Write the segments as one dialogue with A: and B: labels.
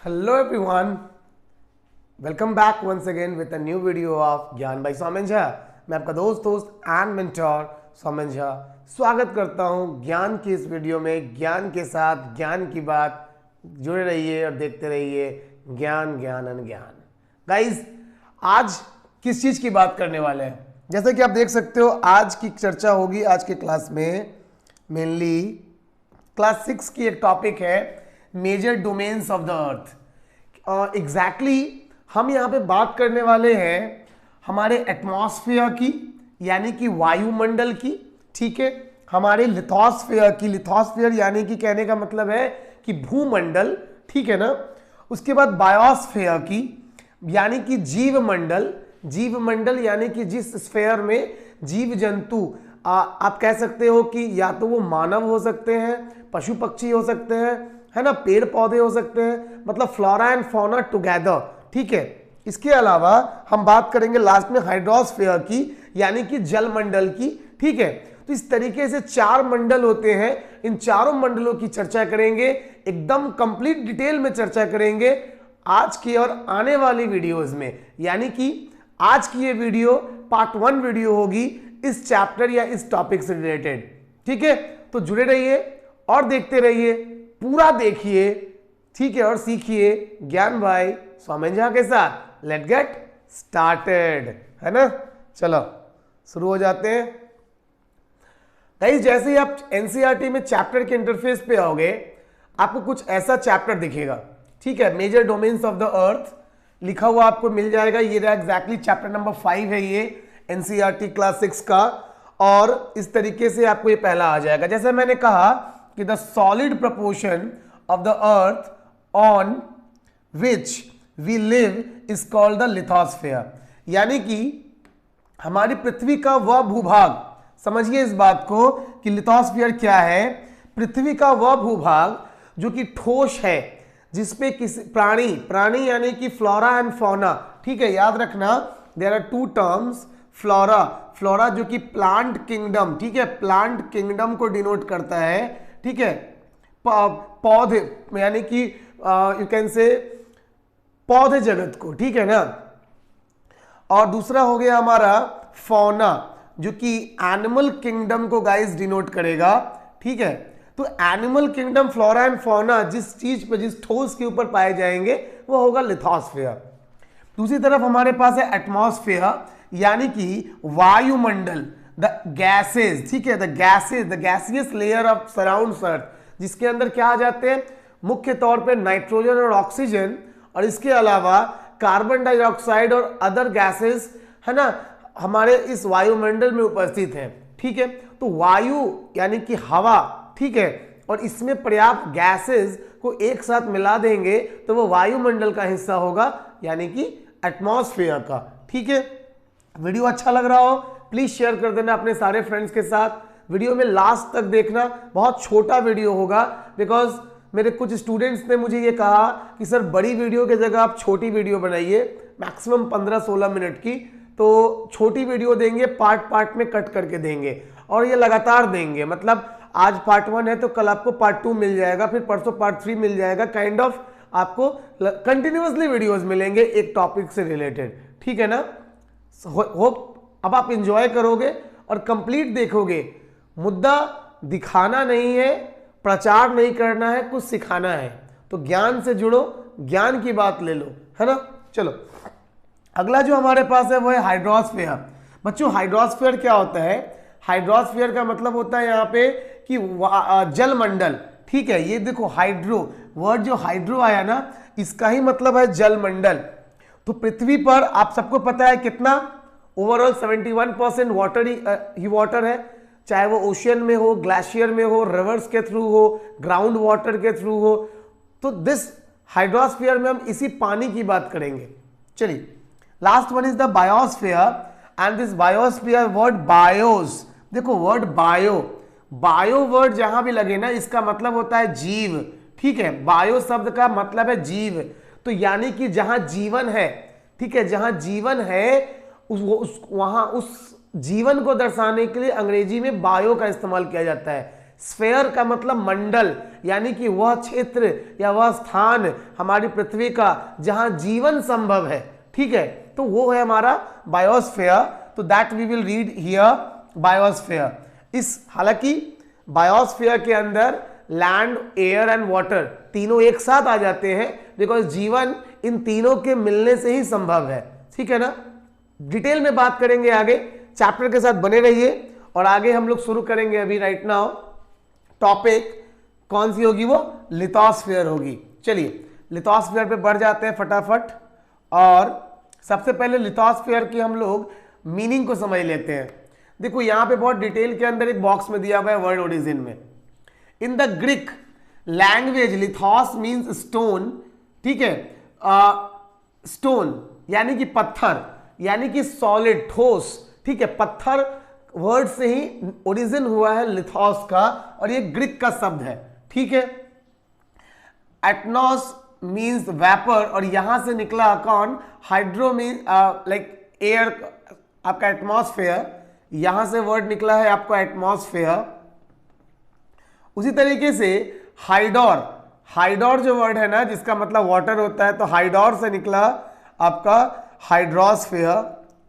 A: Hello everyone, welcome back once again with a new video of ज्ञान by Soumen Jha. मैं आपका दोस्त एंड मेंटर सौमेन झा स्वागत करता हूं ज्ञान की इस वीडियो में। ज्ञान के साथ ज्ञान की बात, जुड़े रहिए और देखते रहिए ज्ञान ज्ञान एंड ज्ञान। गाइज, आज किस चीज की बात करने वाले हैं? जैसे कि आप देख सकते हो, आज की चर्चा होगी आज के क्लास में मेनली क्लास 6 की एक टॉपिक है major domains of the earth. Exactly हम यहाँ पे बात करने वाले हैं हमारे एटमॉस्फेयर की, यानी कि वायुमंडल की, ठीक है, हमारे लिथोस्फेयर की। लिथोस्फेयर यानी कि कहने का मतलब है कि भूमंडल, ठीक है ना। उसके बाद बायोस्फेयर की, यानी कि जीवमंडल। जीवमंडल यानी कि जिस स्फेयर में जीव जंतु, आप कह सकते हो कि या तो वो मानव हो सकते हैं, पशु पक्षी हो सकते हैं, है ना, पेड़ पौधे हो सकते हैं, मतलब फ्लोरा एंड फौना टुगेदर, ठीक है। इसके अलावा हम बात करेंगे लास्ट में हाइड्रोस्फेयर की, यानी कि जलमंडल की, ठीक है। तो इस तरीके से 4 मंडल होते हैं। इन चारों मंडलों की चर्चा करेंगे, एकदम कंप्लीट डिटेल में चर्चा करेंगे आज की और आने वाली वीडियोस में। यानी कि आज की ये वीडियो पार्ट 1 वीडियो होगी इस चैप्टर या इस टॉपिक से रिलेटेड, ठीक है। तो जुड़े रहिए और देखते रहिए, पूरा देखिए, ठीक है, और सीखिए ज्ञान भाई सौमेन झा के साथ। लेट गेट स्टार्टेड, है ना। चलो शुरू हो जाते हैं। गाइस, जैसे ही आप एनसीईआरटी में चैप्टर के इंटरफेस पे आओगे, आपको कुछ ऐसा चैप्टर दिखेगा, ठीक है। Major domains of the earth लिखा हुआ आपको मिल जाएगा। ये एग्जैक्टली चैप्टर नंबर 5 है ये एनसीईआरटी क्लास 6 का। और इस तरीके से आपको ये पहला आ जाएगा। जैसे मैंने कहा कि the solid proportion of the earth on which we live is called the lithosphere, यानी कि हमारी पृथ्वी का वह भूभाग, समझिए इस बात को कि लिथोस्फियर क्या है। पृथ्वी का वह भूभाग जो कि ठोस है, जिसपे किसी प्राणी यानी कि फ्लोरा एंड फौना, ठीक है, याद रखना देयर आर 2 टर्म्स। फ्लोरा जो कि प्लांट किंगडम, ठीक है, प्लांट किंगडम को डिनोट करता है, ठीक है, पौधे यानी कि यू कैन से पौधे जगत को, ठीक है ना। और दूसरा हो गया हमारा फौना, जो कि एनिमल किंगडम को गाइस डिनोट करेगा, ठीक है। तो animal kingdom, flora and fauna जिस चीज पे, जिस ठोस के ऊपर पाए जाएंगे वो होगा लिथोस्फेयर। दूसरी तरफ हमारे पास है एटमॉस्फेयर, यानी कि वायुमंडल, द गैसेज, ठीक है, the gaseous layer of surrounds earth, जिसके अंदर क्या आ जाते हैं मुख्य तौर पे नाइट्रोजन और ऑक्सीजन, और इसके अलावा कार्बन डाइऑक्साइड और अदर गैसेस, है ना, हमारे इस वायुमंडल में उपस्थित हैं, ठीक है। तो वायु यानी कि हवा, ठीक है, और इसमें पर्याप्त गैसेस को एक साथ मिला देंगे तो वो वायुमंडल का हिस्सा होगा, यानी कि एटमॉस्फेयर का, ठीक है। वीडियो अच्छा लग रहा हो प्लीज शेयर कर देना अपने सारे फ्रेंड्स के साथ। वीडियो में लास्ट तक देखना, बहुत छोटा वीडियो होगा, बिकॉज मेरे कुछ स्टूडेंट्स ने मुझे ये कहा कि सर बड़ी वीडियो की जगह आप छोटी वीडियो बनाइए, मैक्सिमम 15-16 मिनट की। तो छोटी वीडियो देंगे, पार्ट में कट करके देंगे, और ये लगातार देंगे। मतलब आज पार्ट 1 है तो कल आपको पार्ट 2 मिल जाएगा, फिर परसों पार्ट 3 मिल जाएगा। काइंड ऑफ आपको कंटिन्यूअसली वीडियोस मिलेंगे एक टॉपिक से रिलेटेड, ठीक है ना। होप अब आप इंजॉय करोगे और कंप्लीट देखोगे। मुद्दा दिखाना नहीं है, प्रचार नहीं करना है, कुछ सिखाना है। तो ज्ञान से जुड़ो, ज्ञान की बात ले लो, है ना। चलो अगला जो हमारे पास है वो है हाइड्रोस्फेयर। बच्चों, हाइड्रोस्फेयर क्या होता है? हाइड्रोस्फेयर का मतलब होता है यहाँ पे कि जलमंडल, ठीक है। ये देखो हाइड्रो वर्ड, जो हाइड्रो आया ना, इसका ही मतलब है जलमंडल। तो पृथ्वी पर आप सबको पता है कितना ओवरऑल 71% वाटर ही वाटर है, चाहे वो ओशियन में हो, ग्लेशियर में हो, रिवर्स के थ्रू हो, ग्राउंड वाटर के थ्रू हो। तो दिस हाइड्रोस्फीयर में हम इसी पानी की बात करेंगे। चलिए, last one is the biosphere and this biosphere word BIOS. देखो वर्ड बायो वर्ड जहां भी लगे ना, इसका मतलब होता है जीव, ठीक है। बायो शब्द का मतलब है जीव, तो यानी कि जहां जीवन है, ठीक है, जहां जीवन है वहां उस जीवन को दर्शाने के लिए अंग्रेजी में बायो का इस्तेमाल किया जाता है। स्फेयर का मतलब मंडल, यानी कि वह क्षेत्र या वह स्थान हमारी पृथ्वी का जहां जीवन संभव है, ठीक है, तो वो है हमारा बायोस्फेयर। तो that we will read here biosphere. हालांकि बायोस्फेयर के अंदर लैंड, एयर एंड वाटर तीनों एक साथ आ जाते हैं, बिकॉज जीवन इन तीनों के मिलने से ही संभव है, ठीक है ना। डिटेल में बात करेंगे आगे, चैप्टर के साथ बने रहिए। और आगे हम लोग शुरू करेंगे अभी राइट नाउ टॉपिक कौन सी होगी, वो लिथोस्फीयर होगी। चलिए लिथोस्फीयर पे बढ़ जाते हैं फटाफट। और सबसे पहले लिथोस्फीयर की हम लोग मीनिंग को समझ लेते हैं। देखो यहां पे बहुत डिटेल के अंदर एक बॉक्स में दिया हुआ है वर्ड ओरिजिन में। In the Greek language lithos means stone, ठीक है, स्टोन यानी कि पत्थर, यानी कि सॉलिड, ठोस, ठीक है, पत्थर वर्ड से ही ओरिजिन हुआ है लिथोस का, और ये ग्रीक का शब्द है, ठीक है। एटनॉस मीन्स वेपर, और यहां से निकला कौन, हाइड्रो मीन लाइक एयर, आपका एटमॉस्फेयर, यहां से वर्ड निकला है आपका एटमॉस्फेयर। उसी तरीके से हाइडोर, हाइडोर जो वर्ड है ना जिसका मतलब वाटर होता है, तो हाइडोर से निकला आपका हाइड्रोस्फेयर,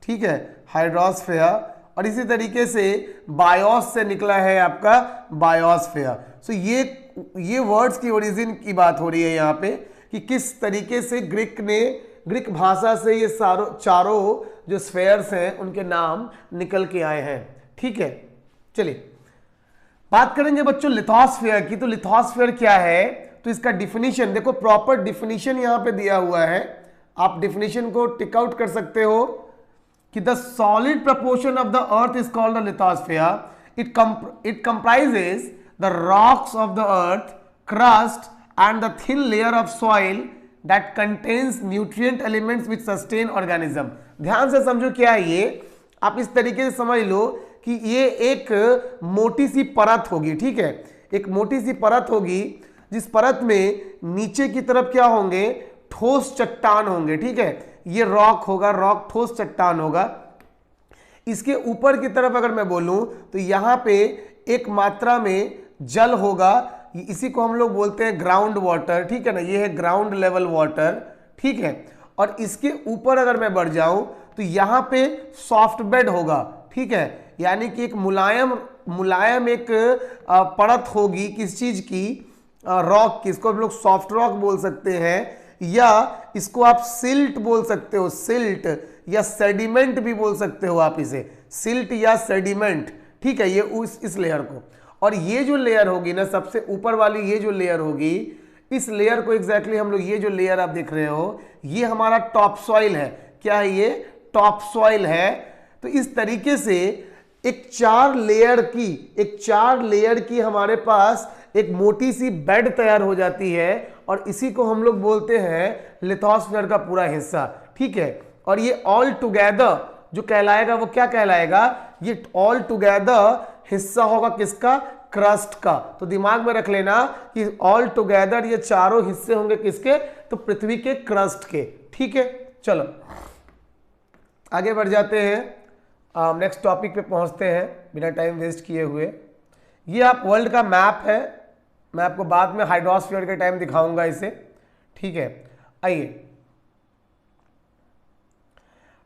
A: ठीक है, हाइड्रोस्फेयर। और इसी तरीके से बायोस से निकला है आपका बायोस्फेयर। सो ये वर्ड्स की ओरिजिन की बात हो रही है यहाँ पे कि किस तरीके से ग्रीक भाषा से ये चारों जो स्फेयर्स हैं उनके नाम निकल के आए हैं, ठीक है। चलिए बात करेंगे बच्चों लिथोस्फीयर की। तो लिथोस्फीयर क्या है, तो इसका डिफिनीशन देखो, प्रॉपर डिफिनीशन यहां पे दिया हुआ है, आप डिफिनीशन को टिक आउट कर सकते हो कि the solid proportion of the earth is called the lithosphere. It comprises the rocks of the earth crust and the thin layer of soil that contains nutrient elements which sustain organism. ध्यान से समझो क्या है ये, आप इस तरीके से समझ लो कि ये एक मोटी सी परत होगी, ठीक है, एक मोटी सी परत होगी जिस परत में नीचे की तरफ क्या होंगे, ठोस चट्टान होंगे, ठीक है, ये रॉक होगा, रॉक ठोस चट्टान होगा। इसके ऊपर की तरफ अगर मैं बोलूं तो यहां पे एक मात्रा में जल होगा, इसी को हम लोग बोलते हैं ग्राउंड वाटर, ठीक है ना, ये है ग्राउंड लेवल वाटर, ठीक है। और इसके ऊपर अगर मैं बढ़ जाऊं तो यहां पे सॉफ्ट बेड होगा, ठीक है, यानी कि एक मुलायम एक परत होगी, किस चीज की, रॉक की, इसको हम लोग सॉफ्ट रॉक बोल सकते हैं, या इसको आप सिल्ट बोल सकते हो, सिल्ट या सेडिमेंट भी बोल सकते हो आप इसे, सिल्ट या सेडिमेंट, ठीक है, ये इस लेयर को। और ये जो लेयर होगी ना सबसे ऊपर वाली, ये जो लेयर होगी, इस लेयर को एग्जैक्टली हम लोग, ये जो लेयर आप देख रहे हो ये हमारा टॉप सॉइल है। क्या है ये, टॉप सॉइल है। तो इस तरीके से एक चार लेयर की हमारे पास एक मोटी सी बेड तैयार हो जाती है, और इसी को हम लोग बोलते हैं लिथोस्फीयर का पूरा हिस्सा, ठीक है। और ये ऑल टुगेदर जो कहलाएगा वो क्या कहलाएगा, ये ऑल टुगेदर हिस्सा होगा किसका, क्रस्ट का। तो दिमाग में रख लेना कि ऑल टुगेदर ये चारों हिस्से होंगे किसके, तो पृथ्वी के क्रस्ट के, ठीक है। चलो आगे बढ़ जाते हैं, नेक्स्ट टॉपिक पे पहुंचते हैं बिना टाइम वेस्ट किए हुए। ये आप वर्ल्ड का मैप है, मैं आपको बाद में हाइड्रोस्फीयर के टाइम दिखाऊंगा इसे, ठीक है। आइए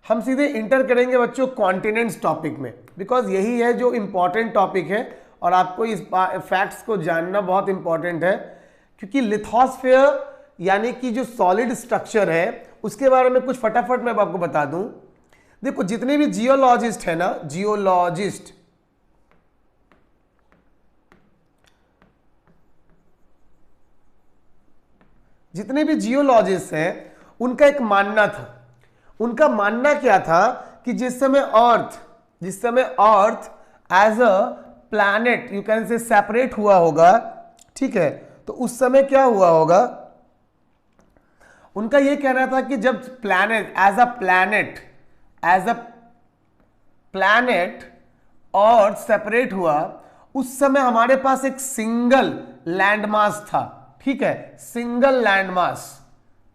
A: हम सीधे इंटर करेंगे बच्चों कॉन्टिनेंट्स टॉपिक में, बिकॉज यही है जो इंपॉर्टेंट टॉपिक है और आपको इस फैक्ट्स को जानना बहुत इंपॉर्टेंट है, क्योंकि लिथोस्फीयर यानी कि जो सॉलिड स्ट्रक्चर है उसके बारे में कुछ फटाफट मैं आपको बता दूं। देखो जितने भी जियोलॉजिस्ट है ना, जियोलॉजिस्ट, जितने भी जियोलॉजिस्ट हैं उनका एक मानना था, उनका मानना क्या था कि जिस समय earth as a planet you can say separate हुआ होगा, ठीक है, तो उस समय क्या हुआ होगा, उनका यह कहना था कि जब planet as a planet earth separate हुआ उस समय हमारे पास एक सिंगल लैंडमास था, ठीक है, सिंगल लैंडमास,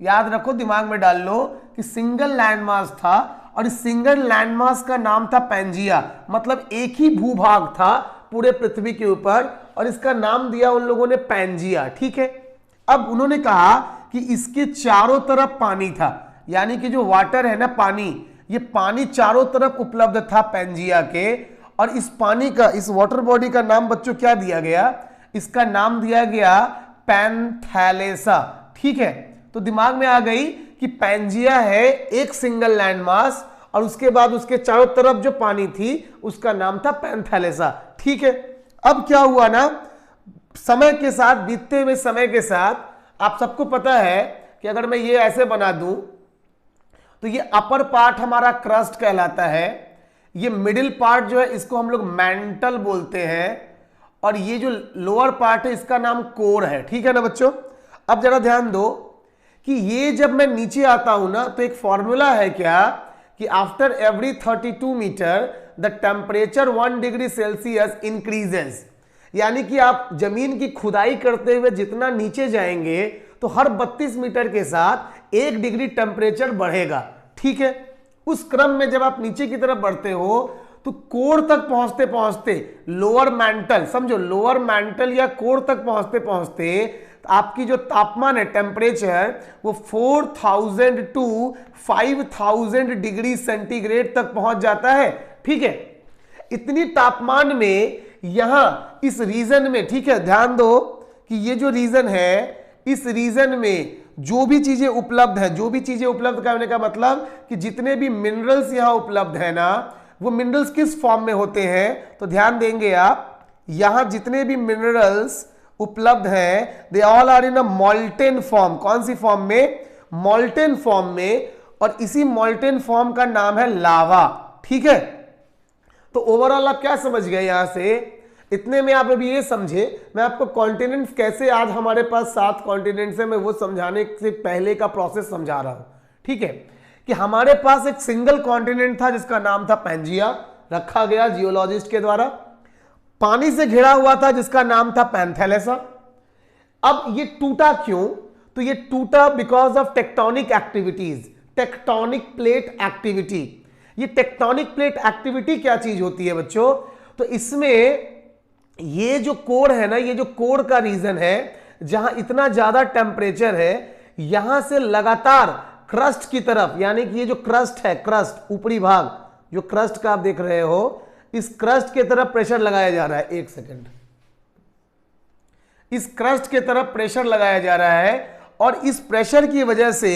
A: याद रखो, दिमाग में डाल लो कि सिंगल लैंडमास था, और इस सिंगल लैंडमास का नाम था पैंजिया, मतलब एक ही भूभाग था पूरे पृथ्वी के ऊपर, और इसका नाम दिया उन लोगों ने पैंजिया। ठीक है, अब उन्होंने कहा कि इसके चारों तरफ पानी था, यानी कि जो वाटर है ना, पानी, ये पानी चारों तरफ उपलब्ध था पैंजिया के, और इस पानी का, इस वाटर बॉडी का नाम बच्चों क्या दिया गया? इसका नाम दिया गया पैंथैलेसा। ठीक है, तो दिमाग में आ गई कि पैंजिया है एक सिंगल लैंड मास, और उसके बाद उसके चारों तरफ जो पानी थी उसका नाम था पैंथैलेसा। ठीक है, अब क्या हुआ ना, समय के साथ, बीतते हुए समय के साथ, आप सबको पता है कि अगर मैं ये ऐसे बना दूं तो ये अपर पार्ट हमारा क्रस्ट कहलाता है, ये मिडिल पार्ट जो है इसको हम लोग मैंटल बोलते हैं, और ये जो लोअर पार्ट है इसका नाम कोर है। ठीक है ना बच्चों? अब जरा ध्यान दो कि ये जब मैं नीचे आता हूं ना, तो एक फॉर्मूला है क्या कि after every 32 metre the temperature 1 degree Celsius increases, यानी कि आप जमीन की खुदाई करते हुए जितना नीचे जाएंगे तो हर 32 मीटर के साथ 1 डिग्री टेम्परेचर बढ़ेगा। ठीक है, उस क्रम में जब आप नीचे की तरफ बढ़ते हो तो कोर तक पहुंचते पहुंचते, लोअर मैंटल, समझो लोअर मैंटल या कोर तक पहुंचते पहुंचते आपकी जो तापमान है, टेम्परेचर, वो 4000 टू 5000 डिग्री सेंटीग्रेड तक पहुंच जाता है। ठीक है, इतनी तापमान में यहां इस रीजन में, ठीक है, ध्यान दो कि ये जो रीजन है, इस रीजन में जो भी चीजें उपलब्ध है, जो भी चीजें उपलब्ध करने का मतलब कि जितने भी मिनरल्स यहां उपलब्ध है ना, वो मिनरल्स किस फॉर्म में होते हैं? तो ध्यान देंगे आप, यहां जितने भी मिनरल्स उपलब्ध हैं, they all are in a molten form. कौन सी फॉर्म में? मॉल्टेन फॉर्म में, और इसी मॉल्टेन फॉर्म का नाम है लावा। ठीक है, तो ओवरऑल आप क्या समझ गए यहां से? इतने में आप अभी ये समझे, मैं आपको कॉन्टिनेंट्स कैसे, आज हमारे पास 7 कॉन्टिनेंट्स है, मैं वो समझाने से पहले का प्रोसेस समझा रहा हूं। ठीक है, कि हमारे पास एक सिंगल कॉन्टिनेंट था जिसका नाम था पैंजिया, रखा गया जियोलॉजिस्ट के द्वारा, पानी से घिरा हुआ था जिसका नाम था पैंथैलेसा। अब ये टूटा क्यों? तो ये टूटा because of tectonic activities, tectonic plate activity. ये टेक्टोनिक प्लेट एक्टिविटी क्या चीज होती है बच्चों? तो इसमें ये जो कोर है ना, ये जो कोर का रीजन है, जहां इतना ज्यादा टेम्परेचर है, यहां से लगातार क्रस्ट की तरफ, यानी कि ये जो क्रस्ट है, क्रस्ट ऊपरी भाग जो क्रस्ट का आप देख रहे हो, इस क्रस्ट के तरफ प्रेशर लगाया जा रहा है। एक सेकंड, इस क्रस्ट के तरफ प्रेशर लगाया जा रहा है, और इस प्रेशर की वजह से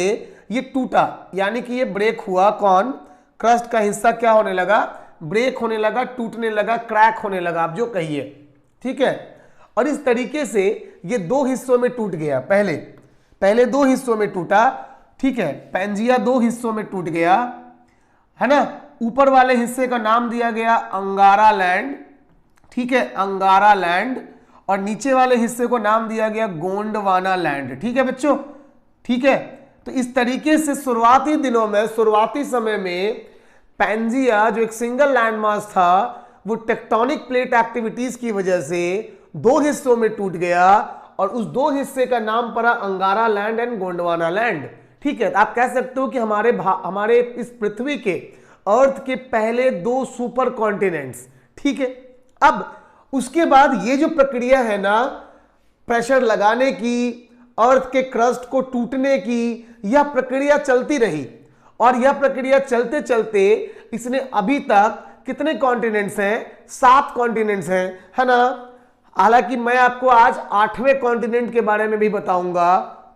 A: ये टूटा, यानी कि ये ब्रेक हुआ। कौन? क्रस्ट का हिस्सा क्या होने लगा? ब्रेक होने लगा, टूटने लगा, क्रैक होने लगा, आप जो कहिए। ठीक है, और इस तरीके से ये 2 हिस्सों में टूट गया। पहले 2 हिस्सों में टूटा। ठीक है, पैंजिया 2 हिस्सों में टूट गया, है ना। ऊपर वाले हिस्से का नाम दिया गया अंगारा लैंड। ठीक है, अंगारा लैंड, और नीचे वाले हिस्से को नाम दिया गया गोंडवाना लैंड। ठीक है बच्चों? ठीक है, तो इस तरीके से शुरुआती दिनों में, शुरुआती समय में पैंजिया जो एक सिंगल लैंड मास था, वो टेक्टोनिक प्लेट एक्टिविटीज की वजह से 2 हिस्सों में टूट गया, और उस 2 हिस्से का नाम पड़ा अंगारा लैंड एंड गोंडवाना लैंड। ठीक है, आप कह सकते हो कि हमारे इस पृथ्वी के, अर्थ के पहले 2 सुपर कॉन्टिनेंट्स। ठीक है, अब उसके बाद ये जो प्रक्रिया है ना, प्रेशर लगाने की, अर्थ के क्रस्ट को टूटने की, यह प्रक्रिया चलती रही, और यह प्रक्रिया चलते चलते इसने अभी तक कितने कॉन्टिनेंट्स हैं? 7 कॉन्टिनेंट्स हैं, है ना। हालांकि मैं आपको आज 8वें कॉन्टिनेंट के बारे में भी बताऊंगा।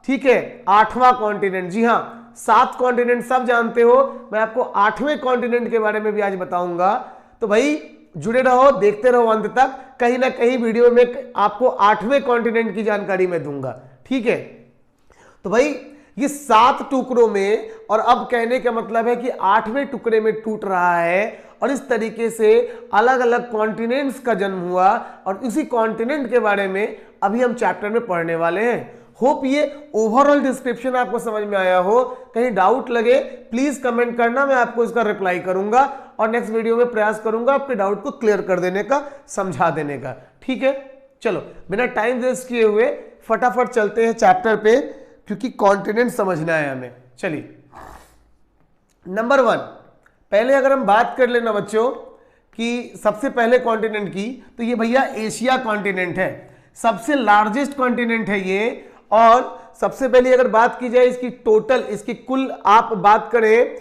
A: ठीक है, 8वां कॉन्टिनेंट, जी हां, 7 कॉन्टिनेंट सब जानते हो, मैं आपको 8वें कॉन्टिनेंट के बारे में भी आज बताऊंगा। तो भाई जुड़े रहो, देखते रहो अंत तक, कहीं ना कहीं वीडियो में आपको 8वें कॉन्टिनेंट की जानकारी मैं दूंगा। ठीक है, तो भाई ये 7 टुकड़ों में, और अब कहने का मतलब है कि 8वें टुकड़े में टूट रहा है, और इस तरीके से अलग अलग कॉन्टिनेंट्स का जन्म हुआ, और इसी कॉन्टिनेंट के बारे में अभी हम चैप्टर में पढ़ने वाले हैं। होप ये ओवरऑल डिस्क्रिप्शन आपको समझ में आया हो। कहीं डाउट लगे प्लीज कमेंट करना, मैं आपको इसका रिप्लाई करूंगा, और नेक्स्ट वीडियो में प्रयास करूंगा आपके डाउट को क्लियर कर देने का, समझा देने का। ठीक है, चलो बिना टाइम वेस्ट किए हुए फटाफट चलते हैं चैप्टर पे, क्योंकि कॉन्टिनेंट समझना है हमें। चलिए, नंबर 1, पहले अगर हम बात कर लेना बच्चों कि सबसे पहले कॉन्टिनेंट की, तो ये भैया एशिया कॉन्टिनेंट है, सबसे लार्जेस्ट कॉन्टिनेंट है ये। और सबसे पहले अगर बात की जाए इसकी टोटल, इसकी कुल आप बात करें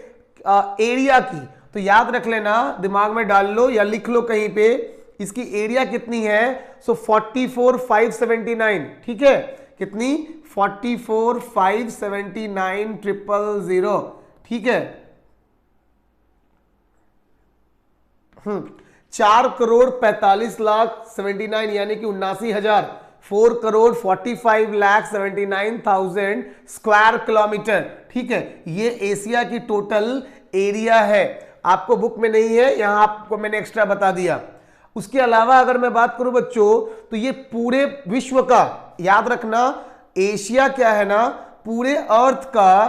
A: एरिया की, तो याद रख लेना, दिमाग में डाल लो या लिख लो कहीं पे, इसकी एरिया कितनी है, सो 44,579, ठीक है, कितनी 44,579,000, ठीक है। 4,45,79,000 यानी कि 79,000, 4,45,79,000 स्क्वायर किलोमीटर, ठीक है। ये एशिया की टोटल एरिया है, आपको बुक में नहीं है, यहां आपको मैंने एक्स्ट्रा बता दिया। उसके अलावा अगर मैं बात करूं बच्चों, तो ये पूरे विश्व का, याद रखना एशिया क्या है ना, पूरे अर्थ का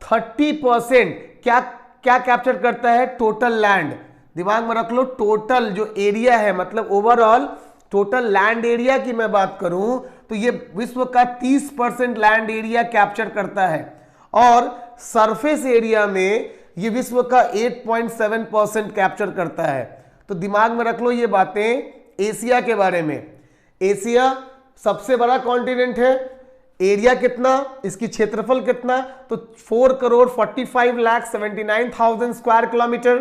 A: 30% क्या क्या कैप्चर करता है, टोटल लैंड। दिमाग में रख लो, टोटल जो एरिया है, मतलब ओवरऑल टोटल लैंड एरिया की मैं बात करूं तो ये विश्व का 30% लैंड एरिया कैप्चर करता है। और सरफेस एरिया में ये विश्व का 8.7% कैप्चर करता है। तो दिमाग में रख लो ये बातें एशिया के बारे में। एशिया सबसे बड़ा कॉन्टिनेंट है, एरिया कितना, इसकी क्षेत्रफल कितना, तो 4,45,79,000 square kilometre,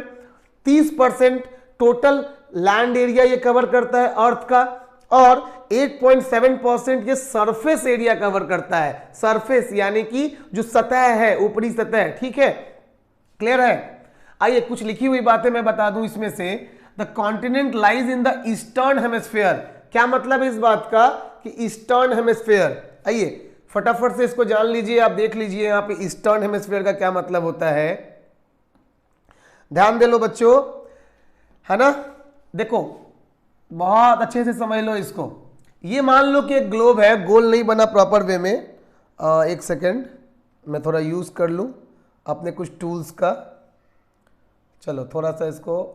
A: 30% total land area ये कवर करता है अर्थ का, और 8.7% ये सरफेस एरिया कवर करता है। सरफेस यानी कि जो सतह है, ऊपरी सतह, ठीक है, क्लियर है। आइए कुछ लिखी हुई बातें मैं बता दूं इसमें से। The continent lies in the eastern hemisphere, क्या मतलब है इस बात का कि ईस्टर्न हेमिस्फीयर, आइए फटाफट से इसको जान लीजिए, आप देख लीजिए यहां पे ईस्टर्न हेमिस्फीयर का क्या मतलब होता है, ध्यान दे लो बच्चों, है ना। देखो बहुत अच्छे से समझ लो इसको। ये मान लो कि एक ग्लोब है, गोल नहीं बना प्रॉपर वे में, एक सेकेंड मैं थोड़ा यूज कर लूं अपने कुछ टूल्स का। चलो थोड़ा सा इसको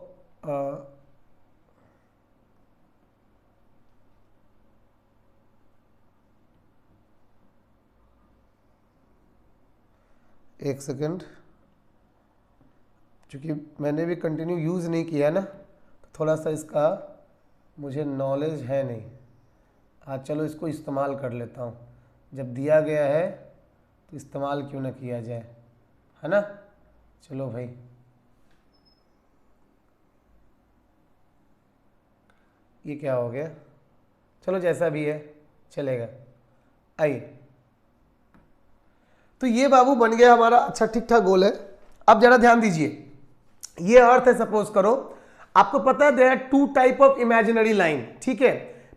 A: एक सेकेंड, क्योंकि मैंने भी कंटिन्यू यूज़ नहीं किया ना, तो थोड़ा सा इसका मुझे नॉलेज है नहीं। आज चलो इसको इस्तेमाल कर लेता हूँ, जब दिया गया है तो इस्तेमाल क्यों ना किया जाए, है ना। चलो भाई, ये क्या हो गया, चलो जैसा भी है चलेगा। आइए, तो ये बाबू बन गया हमारा, अच्छा ठीक ठाक गोल है। अब जरा ध्यान दीजिए, ये अर्थ है, सपोज करो, आपको पता है there are 2 type of imaginary line, ठीक है।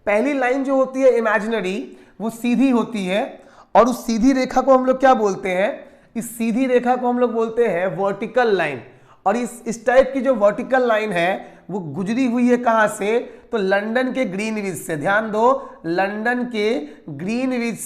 A: पहली लाइन जो होती है इमेजिनरी, वो सीधी होती है, और उस सीधी रेखा को हम लोग क्या बोलते हैं, इस सीधी रेखा को हम लोग बोलते हैं वर्टिकल लाइन। और इस टाइप की जो वर्टिकल लाइन है वो गुजरी हुई है कहां से, तो लंदन के ग्रीनविच से, ध्यान दो, लंदन के ग्रीनविच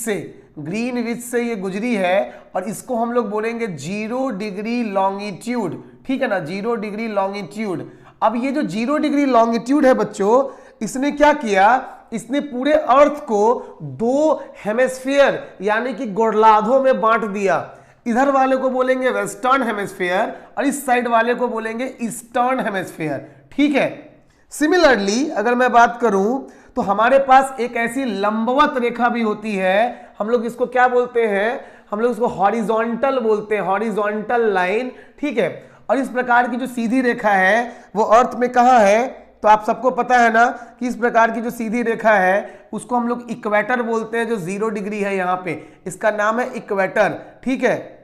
A: से ये गुजरी है, और इसको हम लोग बोलेंगे 0 डिग्री लॉन्गिट्यूड, ठीक है ना, 0 डिग्री लॉन्गिट्यूड। अब ये जो 0 डिग्री लॉन्गिट्यूड है बच्चों, इसने क्या किया, इसने पूरे अर्थ को 2 हेमिस्फीयर यानी कि गोलार्धों में बांट दिया। इधर वाले को बोलेंगे वेस्टर्न हेमिस्फीयर और इस साइड वाले को बोलेंगे ईस्टर्न हेमिस्फीयर, ठीक है। सिमिलरली अगर मैं बात करूं तो हमारे पास एक ऐसी लंबवत रेखा भी होती है, हम लोग इसको क्या बोलते हैं, हम लोग इसको हॉरिजॉन्टल बोलते हैं, हॉरिजॉन्टल लाइन, ठीक है। और इस प्रकार की जो सीधी रेखा है वो अर्थ में कहां है, तो आप सबको पता है ना कि इस प्रकार की जो सीधी रेखा है उसको हम लोग इक्वेटर बोलते हैं, जो 0 डिग्री है यहां पे, इसका नाम है इक्वेटर, ठीक है।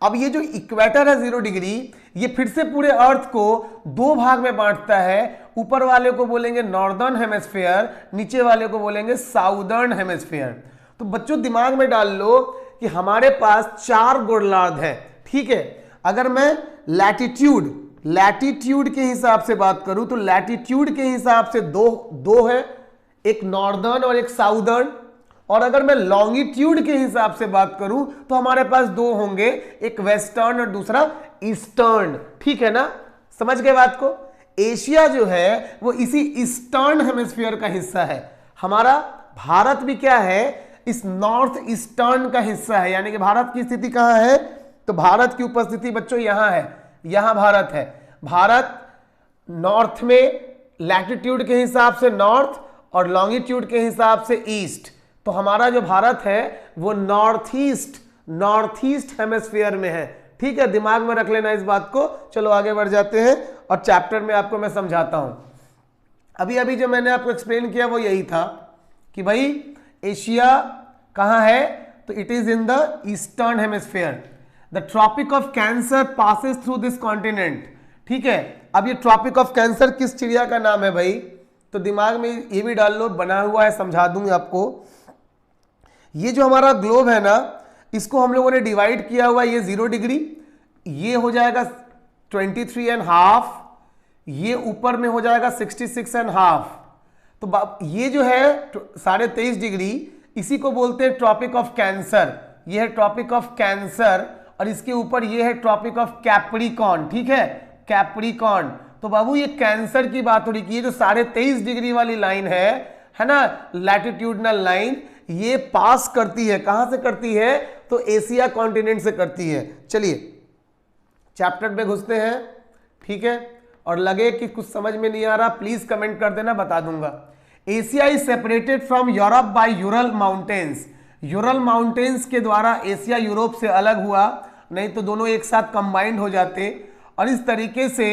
A: अब ये जो इक्वेटर है 0 डिग्री, ये फिर से पूरे अर्थ को 2 भाग में बांटता है। ऊपर वाले को बोलेंगे नॉर्दर्न हेमिस्फीयर, नीचे वाले को बोलेंगे साउदर्न हेमिस्फीयर। तो बच्चों दिमाग में डाल लो कि हमारे पास 4 गोलार्ध है, ठीक है। अगर मैं लैटिट्यूड के हिसाब से बात करूं तो लैटिट्यूड के हिसाब से दो है, एक नॉर्दर्न और एक साउदर्न। और अगर मैं लॉन्गिट्यूड के हिसाब से बात करूं तो हमारे पास 2 होंगे, एक वेस्टर्न और दूसरा ईस्टर्न, ठीक है ना, समझ गए बात को। एशिया जो है वो इसी ईस्टर्न हेमिस्फीयर का हिस्सा है। हमारा भारत भी क्या है, इस नॉर्थ ईस्टर्न का हिस्सा है, यानी कि भारत की स्थिति कहां है, तो भारत की उपस्थिति बच्चों यहां है, यहां भारत है। भारत नॉर्थ में लैटिट्यूड के हिसाब से नॉर्थ और लॉन्गिट्यूड के हिसाब से ईस्ट। तो हमारा जो भारत है वो नॉर्थ ईस्ट हेमिस्फीयर में है। ठीक है, दिमाग में रख लेना इस बात को। चलो आगे बढ़ जाते हैं और चैप्टर में आपको मैं समझाता हूं। अभी अभी जो मैंने आपको एक्सप्लेन किया वो यही था कि भाई एशिया कहां है, तो it is in the eastern hemisphere. The tropic of Cancer passes through this continent. ठीक है, अब ये ट्रॉपिक ऑफ कैंसर किस चिड़िया का नाम है भाई, तो दिमाग में ये भी डाल लो, बना हुआ है, समझा दूंगी आपको। ये जो हमारा ग्लोब है ना, इसको हम लोगों ने डिवाइड किया हुआ, ये 0 डिग्री, ये हो जाएगा 23.5, ये ऊपर में हो जाएगा 66.5। तो ये जो है 23.5 डिग्री, इसी को बोलते हैं ट्रॉपिक ऑफ कैंसर। ये है ट्रॉपिक ऑफ कैंसर और इसके ऊपर ये है ट्रॉपिक ऑफ कैप्रिकॉर्न। ठीक है, कैप्रिकॉर्न। तो बाबू ये कैंसर की बात हो रही कि ये जो 23.5 डिग्री वाली लाइन है ना, लैटिट्यूडनल लाइन, ये पास करती है, कहां से करती है, तो एशिया कॉन्टिनेंट से करती है। चलिए चैप्टर में घुसते हैं। ठीक है, और लगे कि कुछ समझ में नहीं आ रहा प्लीज कमेंट कर देना, बता दूंगा। Asia is separated from Europe by Ural mountains. Ural mountains के द्वारा एशिया यूरोप से अलग हुआ, नहीं तो दोनों एक साथ कंबाइंड हो जाते। और इस तरीके से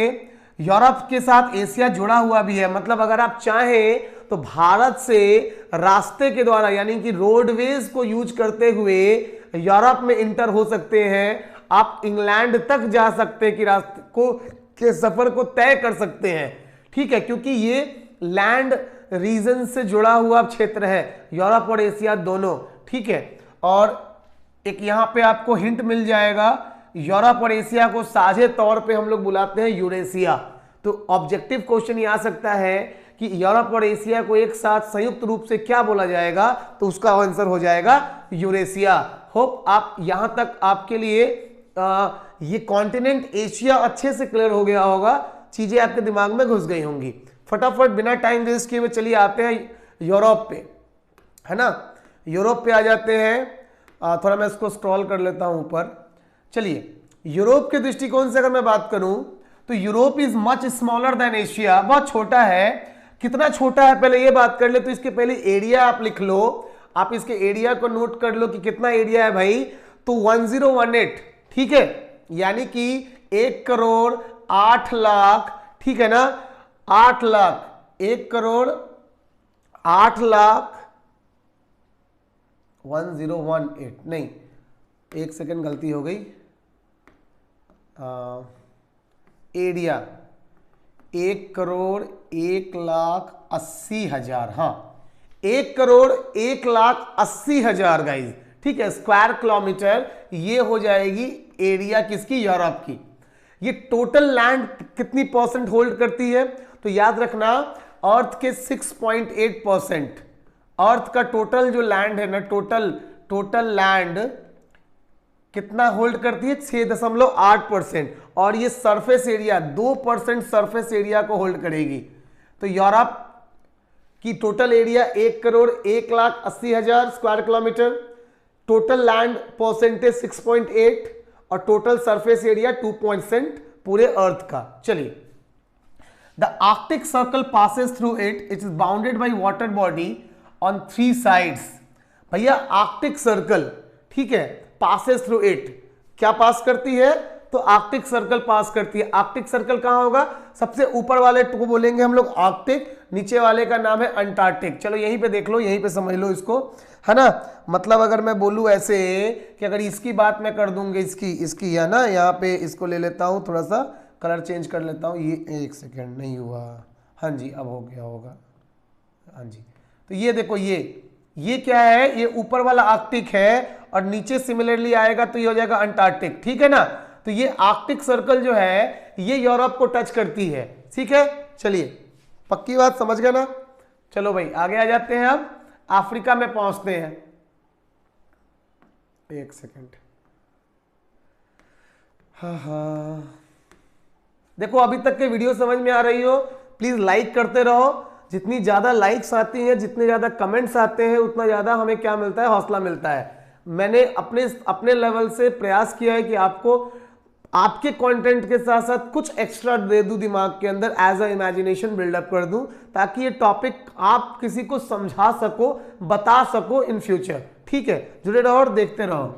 A: यूरोप के साथ एशिया जुड़ा हुआ भी है। मतलब अगर आप चाहें तो भारत से रास्ते के द्वारा यानी कि रोडवेज को यूज करते हुए यूरोप में इंटर हो सकते हैं। आप इंग्लैंड तक जा सकते हैं कि रास्ते को के सफर को तय कर सकते हैं। ठीक है, क्योंकि ये लैंड रीजन से जुड़ा हुआ क्षेत्र है, यूरोप और एशिया दोनों। ठीक है, और एक यहां पे आपको हिंट मिल जाएगा, यूरोप और एशिया को साझे तौर पे हम लोग बुलाते हैं यूरेशिया। तो ऑब्जेक्टिव क्वेश्चन ये आ सकता है कि यूरोप और एशिया को एक साथ संयुक्त रूप से क्या बोला जाएगा, तो उसका आंसर हो जाएगा यूरेशिया। होप आप यहां तक आपके लिए ये कॉन्टिनेंट एशिया अच्छे से क्लियर हो गया होगा, चीजें आपके दिमाग में घुस गई होंगी। फटाफट बिना टाइम वेस्ट किए हुए चलिए आते हैं यूरोप पे, है ना। यूरोप पे आ जाते हैं। थोड़ा मैं इसको स्क्रॉल कर लेता हूं ऊपर। चलिए यूरोप के दृष्टिकोण से अगर मैं बात करूं तो Europe is much smaller than Asia. बहुत छोटा है। कितना छोटा है पहले ये बात कर ले, तो इसके पहले एरिया आप लिख लो। आप इसके एरिया को नोट कर लो कि कितना एरिया है भाई, तो 1018। ठीक है, यानी कि 1 करोड़ 8 लाख। ठीक है ना, 8 लाख, 1 करोड़ 8 लाख 1018 नहीं, एक सेकंड गलती हो गई। एरिया 1 करोड़ 1,80,000। हाँ, 1 करोड़ 1,80,000 गाइज। ठीक है, स्क्वायर किलोमीटर ये हो जाएगी एरिया किसकी, यूरोप की। ये टोटल लैंड कितनी परसेंट होल्ड करती है, तो याद रखना अर्थ के 6.8%। अर्थ का टोटल जो लैंड है ना, टोटल लैंड कितना होल्ड करती है, 6.8%। और ये सरफेस एरिया 2% सरफेस एरिया को होल्ड करेगी। तो यूरोप की total area 1 crore 1,80,000 square kilometre, total land percentage 6.8 और टोटल सरफेस एरिया 2% पूरे अर्थ का। चलिए, the Arctic circle passes through it is bounded by water body on 3 sides. भैया आर्कटिक सर्कल, ठीक है, पासेस थ्रू इट, क्या पास करती है, तो आर्कटिक सर्कल पास करती है। आर्कटिक सर्कल कहां होगा, सबसे ऊपर वाले को बोलेंगे हम लोग आर्कटिक, नीचे वाले का नाम है अंटार्कटिक। चलो यहीं पे देख लो, यहीं पे समझ लो इसको, है ना। मतलब अगर मैं बोलूं ऐसे कि अगर इसकी बात मैं कर दूंगी, इसकी है ना, यहाँ पे इसको ले लेता हूं, थोड़ा सा कलर चेंज कर लेता हूं। ये एक सेकेंड, नहीं हुआ, हाँ जी अब हो गया होगा, हाँ जी। तो ये देखो, ये क्या है, ये ऊपर वाला आर्कटिक है और नीचे सिमिलरली आएगा तो ये हो जाएगा अंटार्कटिक। ठीक है ना, तो ये आर्कटिक सर्कल जो है ये यूरोप को टच करती है। ठीक है, चलिए पक्की बात समझ गए ना। चलो भाई आगे आ जाते हैं, अब अफ्रीका में पहुंचते हैं। एक सेकेंड, हाँ, देखो अभी तक के वीडियो समझ में आ रही हो, प्लीज लाइक करते रहो। जितनी ज्यादा लाइक्स आती हैं, जितने ज्यादा कमेंट्स आते हैं, उतना ज्यादा हमें क्या मिलता है, हौसला मिलता है। मैंने अपने लेवल से प्रयास किया है कि आपको आपके कंटेंट के साथ साथ कुछ एक्स्ट्रा दे दूं दिमाग के अंदर, एज अ इमेजिनेशन बिल्डअप कर दूं, ताकि ये टॉपिक आप किसी को समझा सको, बता सको इन फ्यूचर। ठीक है, जुड़े रहो और देखते रहो।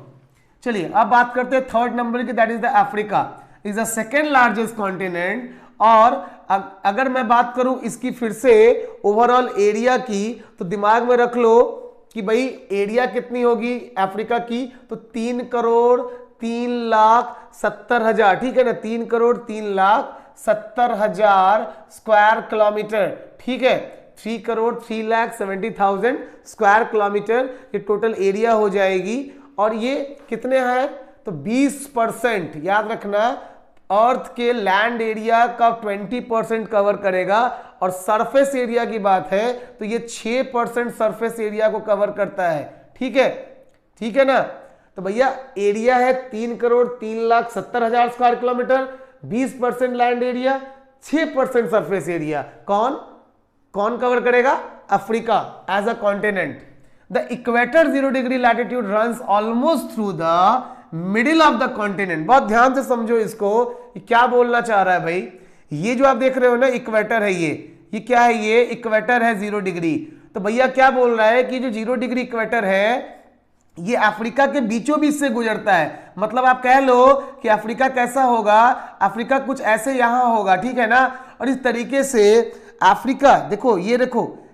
A: चलिए अब बात करते हैं थर्ड नंबर की, that is the Africa is the second largest continent. और अगर मैं बात करूं इसकी फिर से ओवरऑल एरिया की, तो दिमाग में रख लो कि भाई एरिया कितनी होगी अफ्रीका की, तो 3,03,70,000। ठीक है ना, 3,03,70,000 स्क्वायर किलोमीटर। ठीक है, 3,03,70,000 स्क्वायर किलोमीटर ये टोटल एरिया हो जाएगी। और ये कितने हैं, तो 20% याद रखना, अर्थ के लैंड एरिया का 20% कवर करेगा। और सरफेस एरिया की बात है तो ये 6% सरफेस एरिया को कवर करता है। ठीक है ना। तो भैया एरिया है 3,03,70,000 square kilometre, 20% land area, 6% surface area. कौन कवर करेगा, Africa as a continent. The equator 0 degree latitude runs almost through the middle of the continent. बहुत ध्यान से समझो इसको, ये क्या बोलना चाह रहा है भाई। ये जो आप देख रहे हो ना इक्वेटर है, ये क्या है, ये इक्वेटर है 0 डिग्री। तो भैया क्या बोल रहा है कि जो 0 डिग्री इक्वेटर है ये अफ्रीका के बीचों बीच से गुजरता है। मतलब आप कह लो कि अफ्रीका कैसा होगा, अफ्रीका कुछ ऐसे यहां होगा। ठीक है ना। और इस तरीके से अफ्रीका देखो,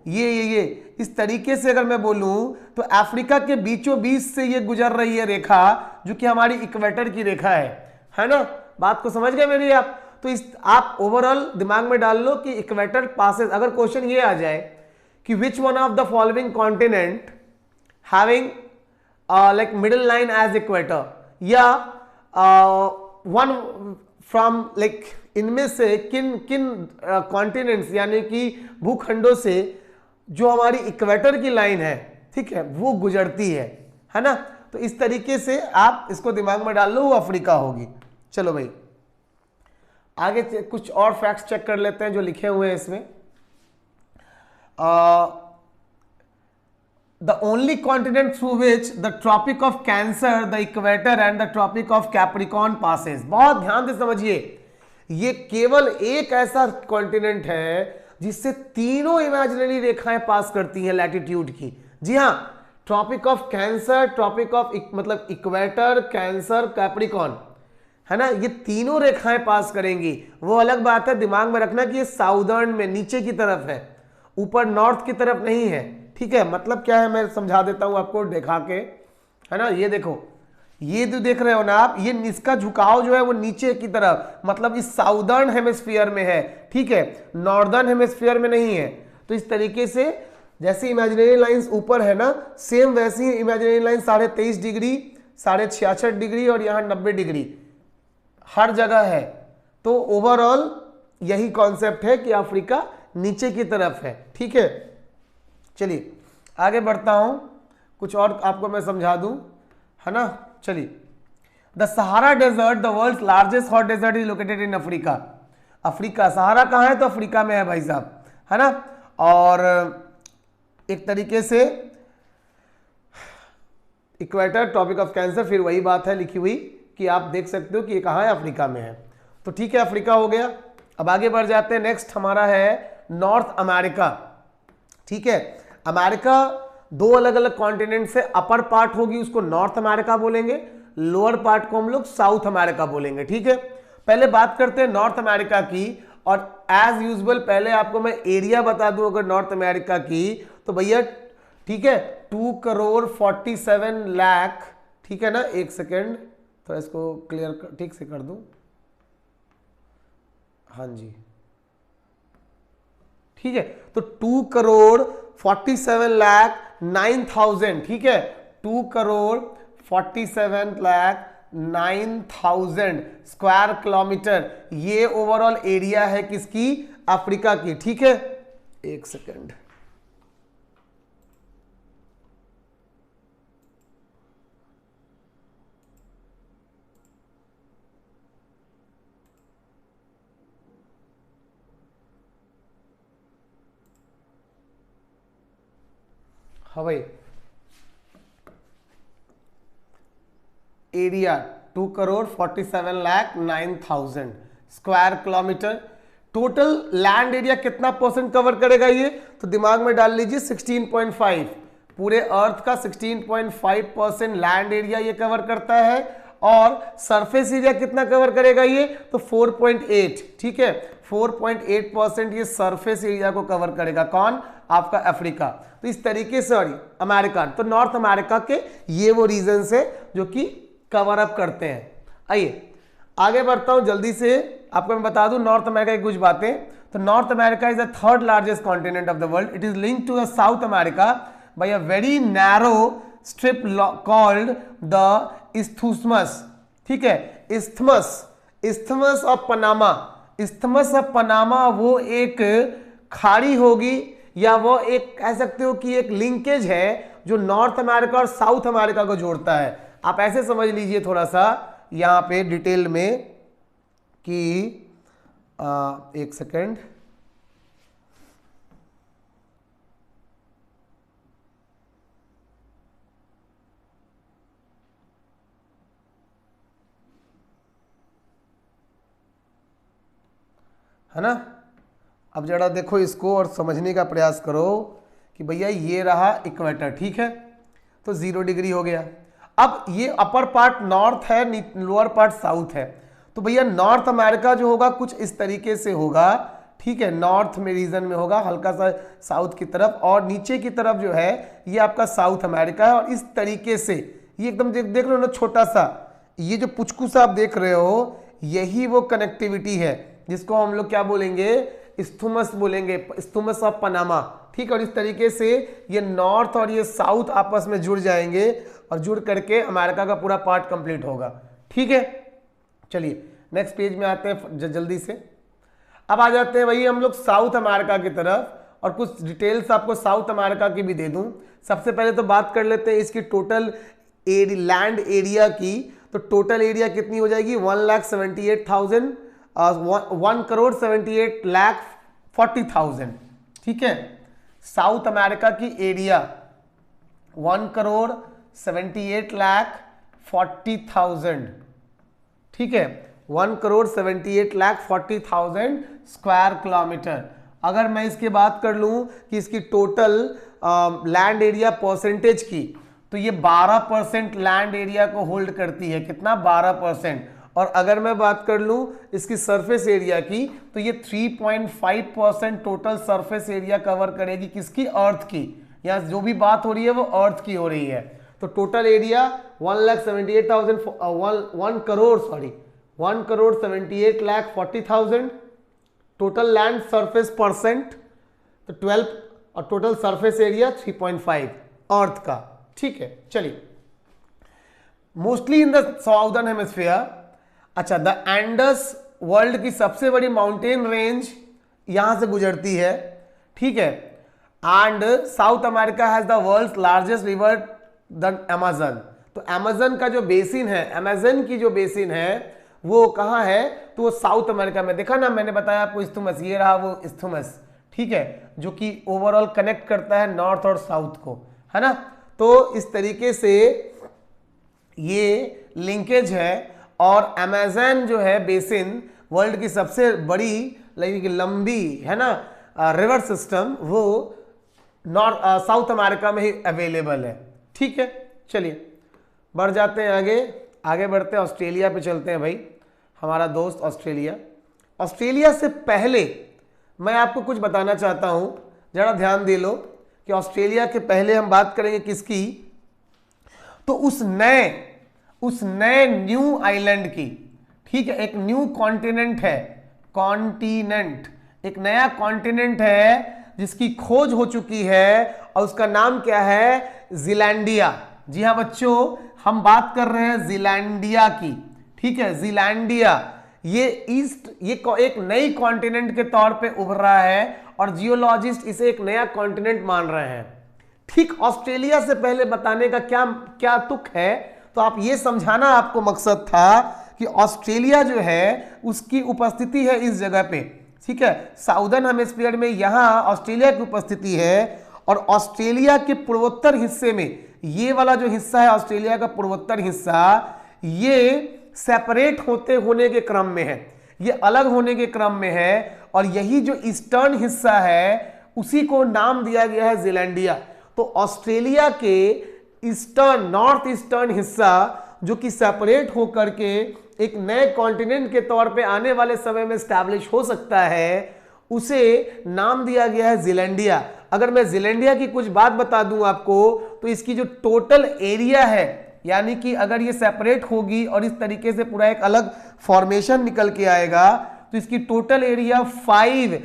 A: ये इस तरीके से अगर मैं बोलूं तो अफ्रीका के बीचों बीच से ये गुजर रही है रेखा, जो कि हमारी इक्वेटर की रेखा है ना। बात को समझ गए मेरी आप। तो इस आप ओवरऑल दिमाग में डाल लो कि इक्वेटर पासेस। अगर क्वेश्चन ये आ जाए कि which one of the following continent having like middle line as equator, या वन फ्रॉम लाइक इनमें से किन किन कॉन्टिनेंट्स यानी कि भूखंडों से जो हमारी इक्वेटर की लाइन है, ठीक है, वो गुजरती है ना। तो इस तरीके से आप इसको दिमाग में डाल लो, वो अफ्रीका होगी। चलो भाई आगे कुछ और फैक्ट्स चेक कर लेते हैं जो लिखे हुए हैं इसमें। The only continent through which the tropic of Cancer, the equator and the tropic of Capricorn passes. बहुत ध्यान से समझिए, ये केवल एक ऐसा कॉन्टिनेंट है जिससे तीनों इमेजिनरी रेखाएं पास करती हैं लैटिट्यूड की। जी हां, tropic of Cancer, tropic of मतलब इक्वेटर, कैंसर, कैप्रिकॉर्न, है ना, ये तीनों रेखाएं पास करेंगी। वो अलग बात है, दिमाग में रखना कि ये साउदर्न में नीचे की तरफ है, ऊपर नॉर्थ की तरफ नहीं है। ठीक है, मतलब क्या है मैं समझा देता हूं आपको दिखा के, है ना। ये देखो, ये जो देख रहे हो ना आप, ये इसका झुकाव जो है वो नीचे की तरफ, मतलब इस साउदर्न हेमिस्फीयर में है। ठीक है, नॉर्दर्न हेमिस्फीयर में नहीं है। तो इस तरीके से जैसे इमेजिनरी लाइंस ऊपर है ना, सेम वैसी ही इमेजिनरी लाइन 23.5 डिग्री, 66.5 डिग्री और यहाँ 90 डिग्री हर जगह है। तो ओवरऑल यही कॉन्सेप्ट है कि अफ्रीका नीचे की तरफ है। ठीक है, चलिए आगे बढ़ता हूं, कुछ और आपको मैं समझा दूं, है ना। चलिए, the Sahara desert, the world's largest hot desert is located in Africa. Africa, Sahara कहां है, तो अफ्रीका में है भाई साहब, है ना। और एक तरीके से इक्वेटर, ट्रॉपिक ऑफ कैंसर, फिर वही बात है लिखी हुई कि आप देख सकते हो कि ये कहां है, अफ्रीका में है। तो ठीक है, अफ्रीका हो गया। अब आगे बढ़ जाते हैं, नेक्स्ट हमारा है नॉर्थ अमेरिका। ठीक है, अमेरिका दो अलग अलग कॉन्टिनेंट से, अपर पार्ट होगी उसको नॉर्थ अमेरिका बोलेंगे, लोअर पार्ट को हम लोग साउथ अमेरिका बोलेंगे। ठीक है, पहले बात करते हैं नॉर्थ अमेरिका की। और एज यूजुअल पहले आपको मैं एरिया बता दूं अगर नॉर्थ अमेरिका की, तो भैया ठीक है 2,47,00,000। ठीक है ना, एक सेकेंड थोड़ा इसको क्लियर ठीक से कर दूं। हाँ जी, ठीक है, तो 2,47,09,000। ठीक है, 2,47,09,000 स्क्वायर किलोमीटर ये ओवरऑल एरिया है किसकी, अफ्रीका की। ठीक है, एक सेकेंड, हाँ भाई, area 2,47,09,000 square kilometre. Total land area कितना परसेंट कवर करेगा ये, तो दिमाग में डाल लीजिए 16.5। पूरे अर्थ का 16.5% लैंड एरिया ये कवर करता है, और सरफेस एरिया कितना कवर करेगा ये, तो 4.8। ठीक है, 4.8% ये सरफेस एरिया को कवर करेगा। कौन, आपका अफ्रीका। तो इस तरीके से, सॉरी अमेरिका, तो नॉर्थ अमेरिका के ये वो रीजन है जो कि कवर अप करते हैं। आइए आगे बढ़ता हूं जल्दी से, आपको मैं बता दूं नॉर्थ अमेरिका की कुछ बातें। तो North America is the third largest continent of the world. It is linked to the South America by a very narrow strip called the isthmus. ठीक है, isthmus of Panama. Isthmus of Panama वो एक खाड़ी होगी, या वो एक कह सकते हो कि एक लिंकेज है जो नॉर्थ अमेरिका और साउथ अमेरिका को जोड़ता है। आप ऐसे समझ लीजिए थोड़ा सा यहां पे डिटेल में कि एक सेकेंड, है ना। अब जरा देखो इसको और समझने का प्रयास करो कि भैया ये रहा इक्वेटर। ठीक है, तो 0 डिग्री हो गया। अब ये अपर पार्ट नॉर्थ है, लोअर पार्ट साउथ है। तो भैया नॉर्थ अमेरिका जो होगा कुछ इस तरीके से होगा। ठीक है, नॉर्थ में रीजन में होगा हल्का सा साउथ की तरफ, और नीचे की तरफ जो है ये आपका साउथ अमेरिका है। और इस तरीके से ये एकदम देख रहे हो ना, छोटा सा ये जो पुचकू सा आप देख रहे हो, यही वो कनेक्टिविटी है जिसको हम लोग क्या बोलेंगे, इस्थुमस बोलेंगे, इस्थुमस ऑफ पनामा। ठीक है, और इस तरीके से ये नॉर्थ और ये साउथ आपस में जुड़ जाएंगे, और जुड़ करके अमेरिका का पूरा पार्ट कंप्लीट होगा। ठीक है, चलिए नेक्स्ट पेज में आते हैं जल्दी से। अब आ जाते हैं वही हम लोग साउथ अमेरिका की तरफ, और कुछ डिटेल्स आपको साउथ अमेरिका की भी दे दूं। सबसे पहले तो बात कर लेते हैं इसकी टोटल लैंड एरिया की। तो टोटल एरिया कितनी हो जाएगी, 1,78,000। ठीक है, साउथ अमेरिका की एरिया 1,78,40,000। ठीक है, 1,78,40,000 स्क्वायर किलोमीटर। अगर मैं इसकी बात कर लूं कि इसकी टोटल लैंड एरिया परसेंटेज की, तो ये 12% लैंड एरिया को होल्ड करती है। कितना, 12%। और अगर मैं बात कर लूं इसकी सरफेस एरिया की, तो ये 3.5% टोटल सरफेस एरिया कवर करेगी। किसकी, अर्थ की। यहाँ जो भी बात हो रही है वो अर्थ की हो रही है। तो total area 1,78,000 total land surface percent, तो 12, और टोटल सरफेस एरिया 3.5 अर्थ का। ठीक है, चलिए mostly in the southern hemisphere. अच्छा, द एंडस वर्ल्ड की सबसे बड़ी माउंटेन रेंज यहां से गुजरती है। ठीक है, and South America has the world's largest river the Amazon. तो अमेजन का जो बेसिन है, अमेजन की जो बेसिन है वो कहाँ है, तो वो साउथ अमेरिका में। देखा ना, मैंने बताया आपको इस्थुमस, ये रहा वो इस्थुमस। ठीक है, जो कि ओवरऑल कनेक्ट करता है नॉर्थ और साउथ को, है ना। तो इस तरीके से ये लिंकेज है। और अमेजन जो है बेसिन वर्ल्ड की सबसे बड़ी लंबी, है ना, रिवर सिस्टम, वो नॉर्थ साउथ अमेरिका में ही अवेलेबल है। ठीक है, चलिए बढ़ जाते हैं आगे बढ़ते हैं, ऑस्ट्रेलिया पे चलते हैं भाई। हमारा दोस्त ऑस्ट्रेलिया से पहले मैं आपको कुछ बताना चाहता हूं, जरा ध्यान दे लो कि ऑस्ट्रेलिया के पहले हम बात करेंगे किसकी, तो उस नए न्यू आइलैंड की। ठीक है, एक न्यू कॉन्टिनेंट है, एक नया कॉन्टिनेंट है जिसकी खोज हो चुकी है, और उसका नाम क्या है, जीलैंडिया। जी हाँ बच्चों, हम बात कर रहे हैं जीलैंडिया की। ठीक है, जीलैंडिया ये एक नई कॉन्टिनेंट के तौर पे उभर रहा है, और जियोलॉजिस्ट इसे एक नया कॉन्टिनेंट मान रहे हैं। ठीक, ऑस्ट्रेलिया से पहले बताने का क्या तुक है, तो आप ये समझाना आपको मकसद था कि ऑस्ट्रेलिया जो है उसकी उपस्थिति है इस जगह पे। ठीक है, साउदर्न हेमिस्फीयर में यहां ऑस्ट्रेलिया की उपस्थिति है, और ऑस्ट्रेलिया के पूर्वोत्तर हिस्से में ये वाला जो हिस्सा है ऑस्ट्रेलिया का पूर्वोत्तर हिस्सा, ये सेपरेट होने के क्रम में है, ये अलग होने के क्रम में है, और यही जो ईस्टर्न हिस्सा है उसी को नाम दिया गया है जीलैंडिया। तो ऑस्ट्रेलिया के ईस्टर्न, नॉर्थ ईस्टर्न हिस्सा जो कि सेपरेट होकर के एक नए कॉन्टिनेंट के तौर पे आने वाले समय में स्टैब्लिश हो सकता है, उसे नाम दिया गया है जीलैंडिया। अगर मैं जीलैंडिया की कुछ बात बता दूं आपको, तो इसकी जो टोटल एरिया है, यानी कि अगर ये सेपरेट होगी और इस तरीके से पूरा एक अलग फॉर्मेशन निकल के आएगा, तो इसकी total area 5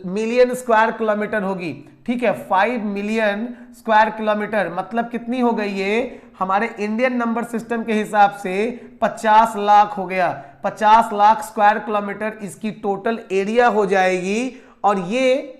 A: million square kilometre होगी। ठीक है, 5 मिलियन स्क्वायर किलोमीटर मतलब कितनी हो गई ये, हमारे इंडियन नंबर सिस्टम के हिसाब से 50 लाख हो गया। 50 लाख स्क्वायर किलोमीटर इसकी टोटल एरिया हो जाएगी, और ये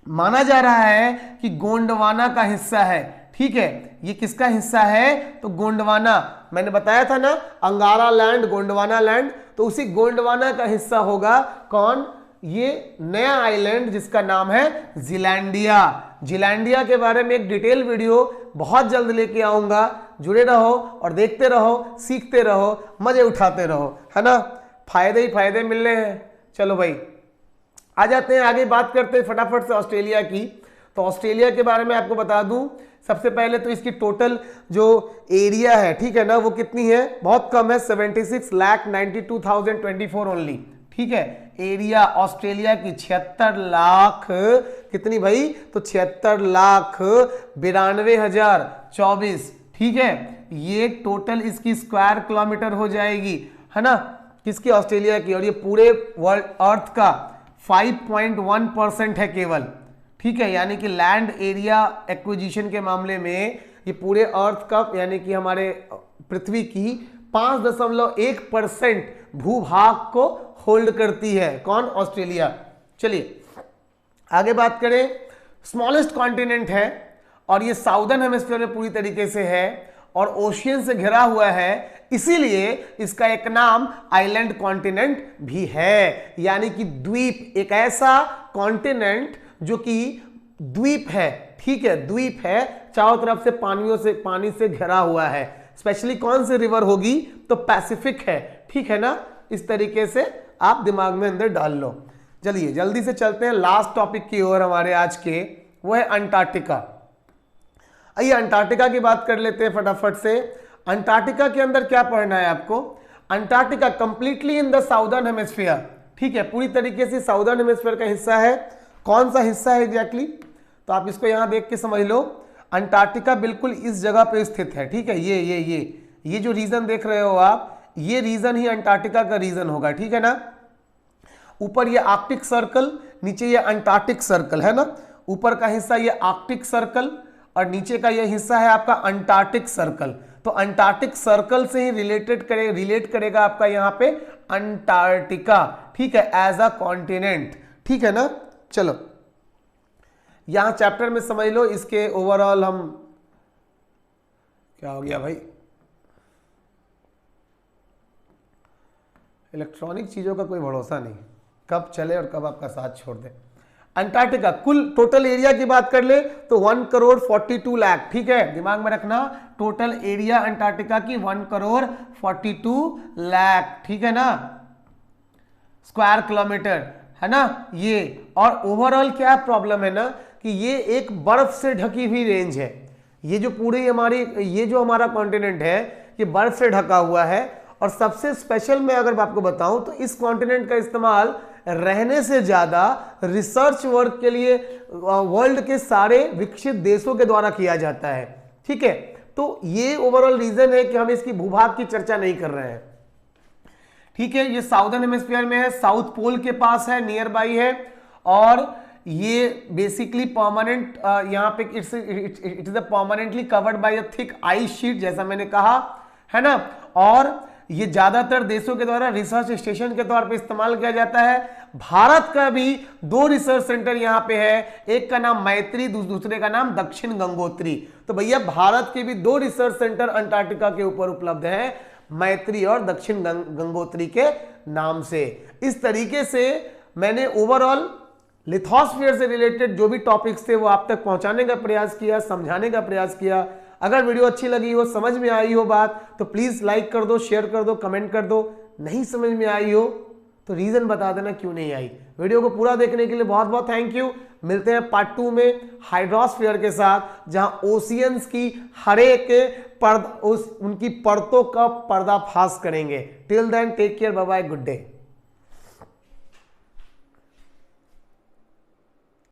A: माना जा रहा है कि गोंडवाना का हिस्सा है। ठीक है, ये किसका हिस्सा है, तो गोंडवाना, मैंने बताया था ना, अंगारा लैंड, गोंडवाना लैंड, तो उसी गोंडवाना का हिस्सा होगा कौन, ये नया आइलैंड जिसका नाम है जीलैंडिया। जीलैंडिया के बारे में एक डिटेल वीडियो बहुत जल्द लेके आऊंगा, जुड़े रहो और देखते रहो, सीखते रहो, मजे उठाते रहो, है ना, फायदे ही फायदे मिल रहे हैं। चलो भाई आ जाते हैं आगे, बात करते हैं फटाफट से ऑस्ट्रेलिया की। तो ऑस्ट्रेलिया के बारे में आपको बता दूं, सबसे पहले तो इसकी टोटल जो एरिया है, ठीक है ना, वो कितनी है, बहुत कम है, 76,92,024 ओनली। ठीक है, एरिया ऑस्ट्रेलिया की 76 लाख, कितनी भाई, तो 76,92,024। ठीक है, ये टोटल इसकी स्क्वायर किलोमीटर हो जाएगी, है ना, किसकी, ऑस्ट्रेलिया की। और ये पूरे वर्ल्ड अर्थ का 5.1% है केवल। ठीक है, यानी कि लैंड एरिया एक्विजिशन के मामले में ये पूरे अर्थ का, यानी कि हमारे पृथ्वी की 5.1% भूभाग को होल्ड करती है। कौन, ऑस्ट्रेलिया। चलिए आगे बात करें, स्मॉलेस्ट कॉन्टिनेंट है, और ये साउदर्न हेमिस्फीयर में पूरी तरीके से है, और ओशियन से घिरा हुआ है, इसीलिए इसका एक नाम आइलैंड कॉन्टिनेंट भी है, यानी कि द्वीप, एक ऐसा कॉन्टिनेंट जो कि द्वीप है। ठीक है, द्वीप है, चारों तरफ से पानी से घिरा हुआ है। स्पेशली कौन सी रिवर होगी, तो पैसिफिक है। ठीक है ना, इस तरीके से आप दिमाग में अंदर डाल लो। चलिए जल्दी से चलते हैं लास्ट टॉपिक की ओर हमारे आज के, वो है अंटार्कटिका। आइए अंटार्कटिका की बात कर लेते हैं फटाफट से। अंटार्कटिका के अंदर क्या पढ़ना है आपको, Antarctica completely in the southern hemisphere. ठीक है, पूरी तरीके से साउदर्न हेमिस्फीयर का हिस्सा है। कौन सा हिस्सा है एग्जैक्टली, तो आप इसको यहां देख के समझ लो, अंटार्कटिका बिल्कुल इस जगह पे स्थित है। ठीक है, ये जो रीजन देख रहे हो आप, ये रीजन ही अंटार्कटिका का रीजन होगा। ठीक है ना, ऊपर ये आर्कटिक सर्कल, नीचे ये अंटार्कटिक सर्कल है ना, ऊपर का हिस्सा ये आर्कटिक सर्कल और नीचे का ये हिस्सा है आपका अंटार्कटिक सर्कल। तो अंटार्कटिक सर्कल से ही रिलेट करेगा आपका यहाँ पे अंटार्कटिका। ठीक है, एज अ कॉन्टिनेंट। ठीक है ना, चलो यहां चैप्टर में समझ लो, इसके ओवरऑल हम, क्या हो गया भाई, इलेक्ट्रॉनिक चीजों का कोई भरोसा नहीं, कब चले और कब आपका साथ छोड़ दे। अंटार्कटिका कुल टोटल एरिया की बात कर ले तो 1,42 लाख। ठीक है, दिमाग में रखना, टोटल एरिया अंटार्कटिका की 1,42 लाख। ठीक है ना, स्क्वायर किलोमीटर, है ना ये। और ओवरऑल क्या प्रॉब्लम है ना, कि ये एक बर्फ से ढकी हुई रेंज है। ये जो पूरी ये जो हमारा कॉन्टिनेंट है, ये बर्फ से ढका हुआ है। और सबसे स्पेशल मैं अगर आपको बताऊं तो इस कॉन्टिनेंट का इस्तेमाल रहने से ज्यादा रिसर्च वर्क के लिए वर्ल्ड के सारे विकसित देशों के द्वारा किया जाता है। ठीक है, तो ये ओवरऑल रीजन है कि हम इसकी भूभाग की चर्चा नहीं कर रहे हैं। ठीक है, ये साउदर्न हेमिस्फीयर में है, साउथ पोल के पास है, नियर बाई है, और ये बेसिकली परमानेंट, यहाँ पे it is permanently covered by a thick ice sheet, जैसा मैंने कहा, है ना। और ये ज्यादातर देशों के द्वारा रिसर्च स्टेशन के तौर पे इस्तेमाल किया जाता है। भारत का भी 2 रिसर्च सेंटर यहाँ पे है, एक का नाम मैत्री, दूसरे का नाम दक्षिण गंगोत्री। तो भैया भारत के भी 2 रिसर्च सेंटर अंटार्कटिका के ऊपर उपलब्ध है, मैत्री और दक्षिण गंगोत्री के नाम से। इस तरीके से मैंने ओवरऑल लिथोस्फीयर से रिलेटेड जो भी टॉपिक्स थे वो आप तक पहुंचाने का प्रयास किया, समझाने का प्रयास किया। अगर वीडियो अच्छी लगी हो, समझ में आई हो बात, तो प्लीज लाइक कर दो, शेयर कर दो, कमेंट कर दो। नहीं समझ में आई हो तो रीजन बता देना क्यों नहीं आई। वीडियो को पूरा देखने के लिए बहुत बहुत थैंक यू। मिलते हैं पार्ट 2 में हाइड्रोस्फीयर के साथ, जहां ओशियंस की हर एक उनकी परतों का पर्दाफाश करेंगे। Till then take care, bye bye, good day.